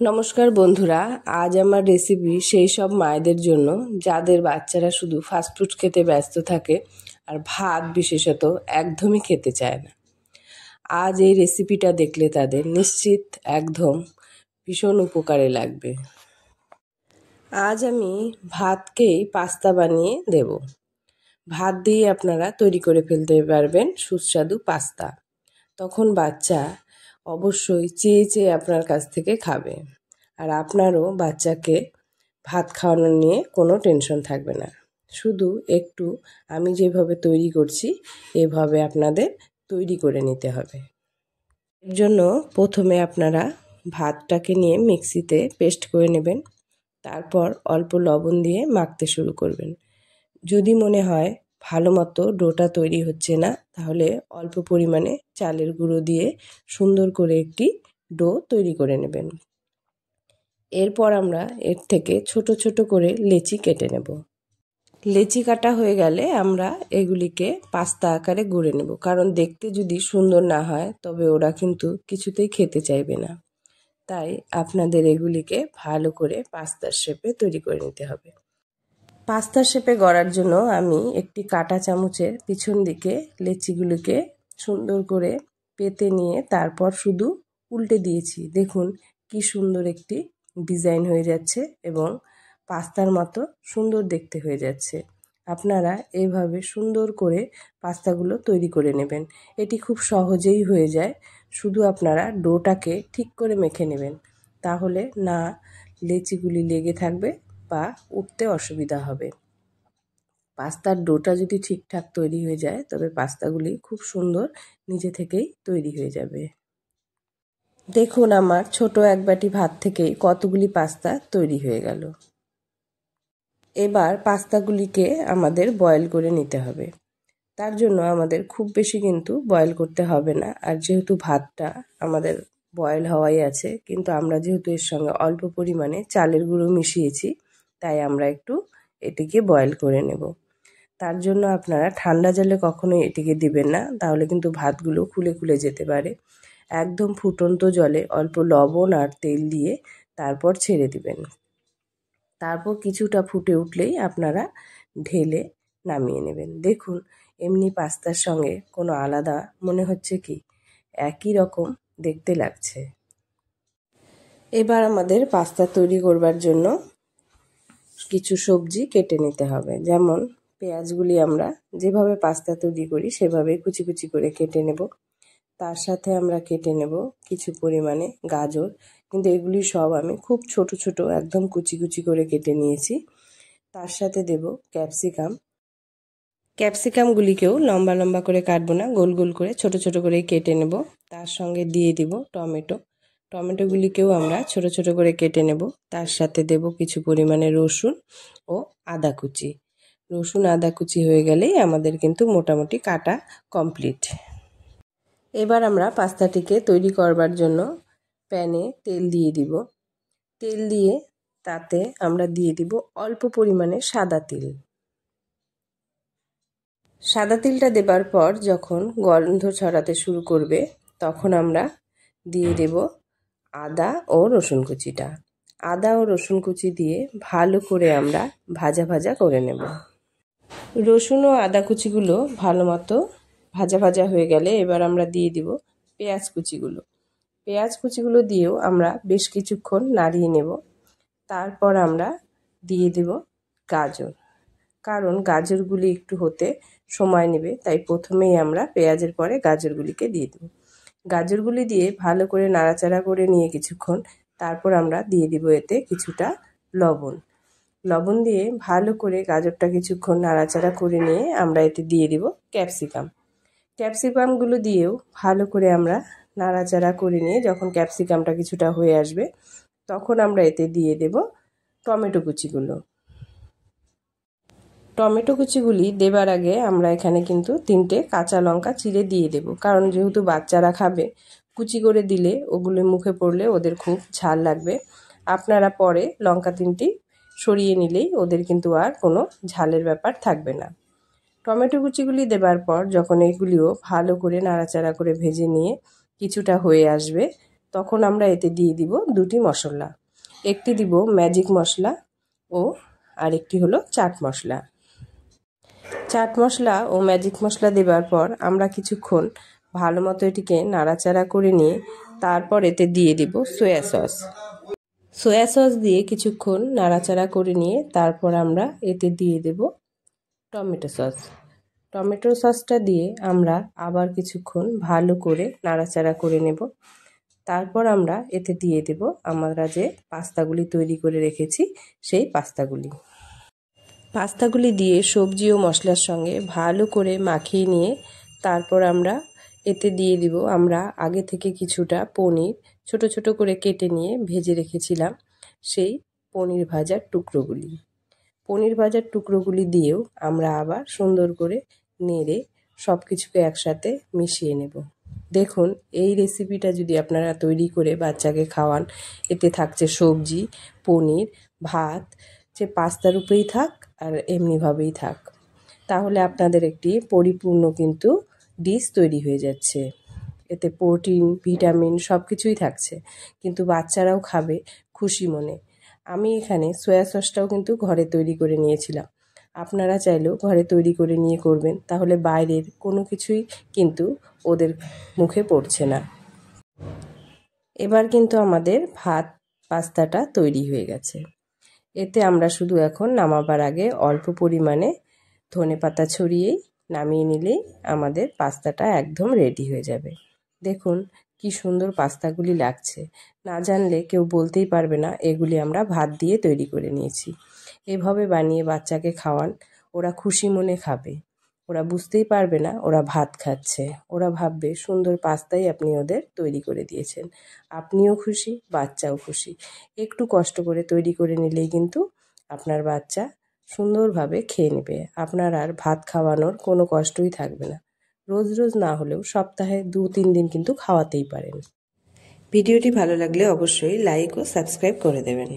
নমস্কার বন্ধুরা, আজ আমার রেসিপি সেই সব মায়েদের জন্য যাদের বাচ্চারা শুধু ফাস্টফুড খেতে ব্যস্ত থাকে আর ভাত বিশেষত একদমই খেতে চায় না। আজ এই রেসিপিটা দেখলে তাদের নিশ্চিত একদম ভীষণ উপকারে লাগবে। আজ আমি ভাতকেই পাস্তা বানিয়ে দেব। ভাত দিয়ে আপনারা তৈরি করে ফেলতে পারবেন সুস্বাদু পাস্তা। তখন বাচ্চা অবশ্যই চেয়ে চেয়ে আপনার কাছ থেকে খাবে, আর আপনারও বাচ্চাকে ভাত খাওয়ানো নিয়ে কোনো টেনশন থাকবে না। শুধু একটু আমি যেভাবে তৈরি করছি এভাবে আপনাদের তৈরি করে নিতে হবে। এর জন্য প্রথমে আপনারা ভাতটাকে নিয়ে মিক্সিতে পেস্ট করে নেবেন। তারপর অল্প লবণ দিয়ে মাখতে শুরু করবেন। যদি মনে হয় ভালো মতো ডোটা তৈরি হচ্ছে না, তাহলে অল্প পরিমাণে চালের গুঁড়ো দিয়ে সুন্দর করে একটি ডো তৈরি করে নেবেন। এরপর আমরা এর থেকে ছোট ছোট করে লেচি কেটে নেব। লেচি কাটা হয়ে গেলে আমরা এগুলিকে পাস্তা আকারে গড়ে নেব, কারণ দেখতে যদি সুন্দর না হয় তবে ওরা কিন্তু কিছুতেই খেতে চাইবে না। তাই আপনাদের এগুলিকে ভালো করে পাস্তার শেপে তৈরি করে নিতে হবে। পাস্তার শেপে গড়ার জন্য আমি একটি কাঁটা চামচের পিছন দিকে লেচিগুলিকে সুন্দর করে পেতে নিয়ে তারপর শুধু উল্টে দিয়েছি। দেখুন কি সুন্দর একটি ডিজাইন হয়ে যাচ্ছে এবং পাস্তার মতো সুন্দর দেখতে হয়ে যাচ্ছে। আপনারা এইভাবে সুন্দর করে পাস্তাগুলো তৈরি করে নেবেন। এটি খুব সহজেই হয়ে যায়। শুধু আপনারা ডোটাকে ঠিক করে মেখে নেবেন, তাহলে না লেচিগুলি লেগে থাকবে বা উঠতে অসুবিধা হবে। পাস্তার ডোটা যদি ঠিকঠাক তৈরি হয়ে যায় তবে পাস্তাগুলি খুব সুন্দর নিজে থেকেই তৈরি হয়ে যাবে। দেখুন আমার ছোট এক বাটি ভাত থেকেই কতগুলি পাস্তা তৈরি হয়ে গেল। এবার পাস্তাগুলিকে আমাদের বয়েল করে নিতে হবে। তার জন্য আমাদের খুব বেশি কিন্তু বয়েল করতে হবে না। আর যেহেতু ভাতটা আমাদের বয়েল হওয়াই আছে, কিন্তু আমরা যেহেতু এর সঙ্গে অল্প পরিমাণে চালের গুঁড়ো মিশিয়েছি, তাই আমরা একটু এটিকে বয়েল করে নেব। তার জন্য আপনারা ঠান্ডা জলে কখনোই এটিকে দিবেন না, তাহলে কিন্তু ভাতগুলো খুলে খুলে যেতে পারে। একদম ফুটন্ত জলে অল্প লবণ আর তেল দিয়ে তারপর ছেড়ে দিবেন। তারপর কিছুটা ফুটে উঠলেই আপনারা ঢেলে নামিয়ে নেবেন। দেখুন এমনি পাস্তার সঙ্গে কোনো আলাদা মনে হচ্ছে কি, একই রকম দেখতে লাগছে। এবার আমাদের পাস্তা তৈরি করবার জন্য কিছু সবজি কেটে নিতে হবে। যেমন পেঁয়াজগুলি আমরা যেভাবে পাস্তা তৈরি করি সেভাবে কুচি কুচি করে কেটে নেব। তার সাথে আমরা কেটে নেব কিছু পরিমাণে গাজর, কিন্তু এগুলি সব আমি খুব ছোট ছোট একদম কুচি কুচি করে কেটে নিয়েছি। তার সাথে দেব ক্যাপসিকাম। ক্যাপসিকামগুলিকেও লম্বা লম্বা করে কাটবো না, গোল গোল করে ছোট ছোট করে কেটে নেব। তার সঙ্গে দিয়ে দিব টমেটো। টমেটোগুলিকেও আমরা ছোট ছোট করে কেটে নেব। তার সাথে দেব কিছু পরিমাণে রসুন ও আদা কুচি। রসুন আদা কুচি হয়ে গেলেই আমাদের কিন্তু মোটামুটি কাটা কমপ্লিট। এবার আমরা পাস্তাটিকে তৈরি করবার জন্য প্যানে তেল দিয়ে দিব। তেল দিয়ে তাতে আমরা দিয়ে দিব অল্প পরিমাণে সাদা তিল। সাদা তিলটা দেবার পর যখন গন্ধ ছড়াতে শুরু করবে তখন আমরা দিয়ে দেব আদা ও রসুন কুচিটা। আদা ও রসুন কুচি দিয়ে ভালো করে আমরা ভাজা ভাজা করে নেব। রসুন ও আদা কুচিগুলো ভালো মতো ভাজা ভাজা হয়ে গেলে এবার আমরা দিয়ে দিব পেঁয়াজ কুচিগুলো। পেঁয়াজ কুচিগুলো দিয়েও আমরা বেশ কিছুক্ষণ নাড়িয়ে নেব। তারপর আমরা দিয়ে দেব গাজর, কারণ গাজরগুলি একটু হতে সময় নেবে, তাই প্রথমেই আমরা পেঁয়াজের পরে গাজরগুলিকে দিয়ে দেব। গাজরগুলি দিয়ে ভালো করে নাড়াচাড়া করে নিয়ে কিছুক্ষণ তারপর আমরা দিয়ে দিব এতে কিছুটা লবণ। লবণ দিয়ে ভালো করে গাজরটা কিছুক্ষণ নাড়াচাড়া করে নিয়ে আমরা এতে দিয়ে দিব ক্যাপসিকাম। ক্যাপসিকামগুলো দিয়েও ভালো করে আমরা নাড়াচাড়া করে নিয়ে যখন ক্যাপসিকামটা কিছুটা হয়ে আসবে তখন আমরা এতে দিয়ে দেব টমেটো কুচিগুলো। টমেটো কুচিগুলি দেবার আগে আমরা এখানে কিন্তু 3টে কাঁচা লঙ্কা চিড়ে দিয়ে দেব, কারণ যেহেতু বাচ্চারা খাবে কুচি করে দিলে ওগুলো মুখে পড়লে ওদের খুব ঝাল লাগবে। আপনারা পরে লঙ্কা 3টি সরিয়ে নিলেই ওদের কিন্তু আর কোনো ঝালের ব্যাপার থাকবে না। টমেটো কুচিগুলি দেবার পর যখন এগুলিও ভালো করে নাড়াচাড়া করে ভেজে নিয়ে কিছুটা হয়ে আসবে তখন আমরা এতে দিয়ে দিব দুটি মশলা। একটি দিব ম্যাজিক মশলা ও আরেকটি হলো চাট মশলা। চাট মশলা ও ম্যাজিক মশলা দেওয়ার পর আমরা কিছুক্ষণ ভালো মতো এটিকে নাড়াচাড়া করে নিয়ে তারপর এতে দিয়ে দিব সয়া সস। সয়া সস দিয়ে কিছুক্ষণ নাড়াচাড়া করে নিয়ে তারপর আমরা এতে দিয়ে দেব টমেটো সস। টমেটো সসটা দিয়ে আমরা আবার কিছুক্ষণ ভালো করে নাড়াচাড়া করে নেব। তারপর আমরা এতে দিয়ে দেব আমরা যে পাস্তাগুলি তৈরি করে রেখেছি সেই পাস্তাগুলি দিয়ে সবজি ও মশলার সঙ্গে ভালো করে মাখিয়ে নিয়ে তারপর আমরা এতে দিয়ে দিব আমরা আগে থেকে কিছুটা পনির ছোট ছোট করে কেটে নিয়ে ভেজে রেখেছিলাম সেই পনির ভাজার টুকরোগুলি। পনির ভাজার টুকরোগুলি দিয়েও আমরা আবার সুন্দর করে নেড়ে সব কিছুকে একসাথে মিশিয়ে নেব। দেখুন এই রেসিপিটা যদি আপনারা তৈরি করে বাচ্চাকে খাওয়ান, এতে থাকছে সবজি, পনির, ভাত, যে পাস্তার উপরেই থাক আর এমনিভাবেই থাক, তাহলে আপনাদের একটি পরিপূর্ণ কিন্তু ডিশ তৈরি হয়ে যাচ্ছে। এতে প্রোটিন, ভিটামিন সব কিছুই থাকছে, কিন্তু বাচ্চারাও খাবে খুশি মনে। আমি এখানে সয়া সসটাও কিন্তু ঘরে তৈরি করে নিয়েছিলাম। আপনারা চাইলেও ঘরে তৈরি করে নিয়ে করবেন, তাহলে বাইরের কোনো কিছুই কিন্তু ওদের মুখে পড়ছে না। এবার কিন্তু আমাদের ভাত পাস্তাটা তৈরি হয়ে গেছে। এতে আমরা শুধু এখন নামাবার আগে অল্প পরিমাণে ধনেপাতা ছড়িয়েই নামিয়ে নিলেই আমাদের পাস্তাটা একদম রেডি হয়ে যাবে। দেখুন কি সুন্দর পাস্তাগুলি লাগছে, না জানলে কেউ বলতেই পারবে না এগুলি আমরা ভাত দিয়ে তৈরি করে নিয়েছি। এভাবে বানিয়ে বাচ্চাকে খাওয়ান, ওরা খুশি মনে খাবে। ওরা বুঝতেই পারবে না ওরা ভাত খাচ্ছে, ওরা ভাববে সুন্দর পাস্তাই আপনি ওদের তৈরি করে দিয়েছেন। আপনিও খুশি, বাচ্চাও খুশি। একটু কষ্ট করে তৈরি করে নিলেই কিন্তু আপনার বাচ্চা সুন্দরভাবে খেয়ে নেবে। আপনার আর ভাত খাওয়ানোর কোনো কষ্টই থাকবে না। রোজ রোজ না হলেও সপ্তাহে 2-3 দিন কিন্তু খাওয়াতেই পারেন। ভিডিওটি ভালো লাগলে অবশ্যই লাইক ও সাবস্ক্রাইব করে দেবেন।